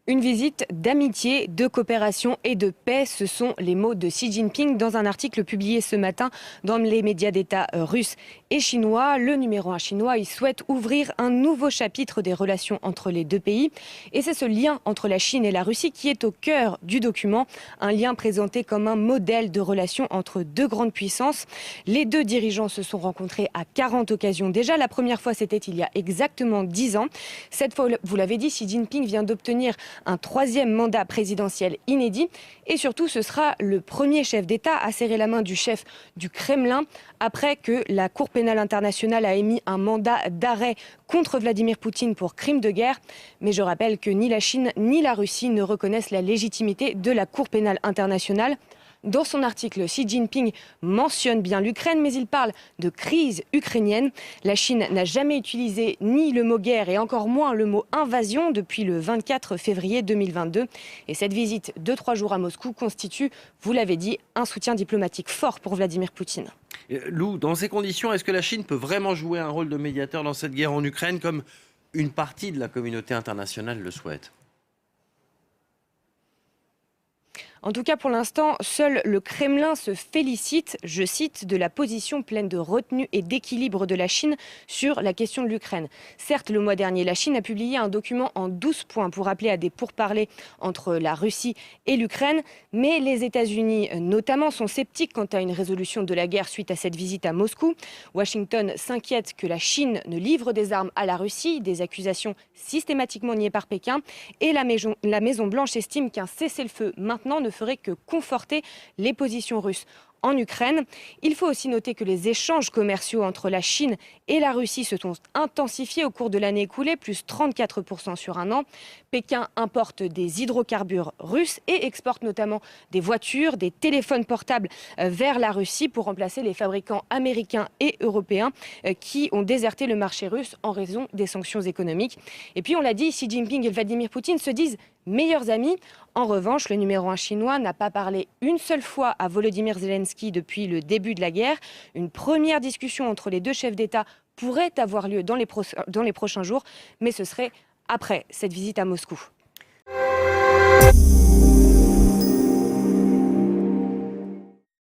Une visite d'amitié, de coopération et de paix, ce sont les mots de Xi Jinping dans un article publié ce matin dans les médias d'État russes et chinois. Le numéro 1 chinois, il souhaite ouvrir un nouveau chapitre des relations entre les deux pays. Et c'est ce lien entre la Chine et la Russie qui est au cœur du document. Un lien présenté comme un modèle de relations entre deux grandes puissances. Les deux dirigeants se sont rencontrés à 40 occasions déjà. La première fois, c'était il y a exactement 10 ans. Cette fois, vous l'avez dit, Xi Jinping vient d'obtenir un troisième mandat présidentiel inédit. Et surtout, ce sera le premier chef d'État à serrer la main du chef du Kremlin après que la Cour pénale internationale a émis un mandat d'arrêt contre Vladimir Poutine pour crime de guerre. Mais je rappelle que ni la Chine ni la Russie ne reconnaissent la légitimité de la Cour pénale internationale. Dans son article, Xi Jinping mentionne bien l'Ukraine, mais il parle de crise ukrainienne. La Chine n'a jamais utilisé ni le mot guerre et encore moins le mot invasion depuis le 24 février 2022. Et cette visite de 3 jours à Moscou constitue, vous l'avez dit, un soutien diplomatique fort pour Vladimir Poutine. Lou, dans ces conditions, est-ce que la Chine peut vraiment jouer un rôle de médiateur dans cette guerre en Ukraine comme une partie de la communauté internationale le souhaite ? En tout cas, pour l'instant, seul le Kremlin se félicite, je cite, de la position pleine de retenue et d'équilibre de la Chine sur la question de l'Ukraine. Certes, le mois dernier, la Chine a publié un document en 12 points pour appeler à des pourparlers entre la Russie et l'Ukraine, mais les États-Unis, notamment, sont sceptiques quant à une résolution de la guerre suite à cette visite à Moscou. Washington s'inquiète que la Chine ne livre des armes à la Russie, des accusations systématiquement niées par Pékin, et la Maison-Blanche estime qu'un cessez-le-feu maintenant ne ferait que conforter les positions russes en Ukraine. Il faut aussi noter que les échanges commerciaux entre la Chine et la Russie se sont intensifiés au cours de l'année écoulée, plus 34% sur un an. Pékin importe des hydrocarbures russes et exporte notamment des voitures, des téléphones portables vers la Russie pour remplacer les fabricants américains et européens qui ont déserté le marché russe en raison des sanctions économiques. Et puis on l'a dit, Xi Jinping et Vladimir Poutine se disent meilleurs amis. En revanche, le numéro 1 chinois n'a pas parlé une seule fois à Volodymyr Zelensky depuis le début de la guerre. Une première discussion entre les deux chefs d'État pourrait avoir lieu dans les prochains jours, mais ce serait après cette visite à Moscou.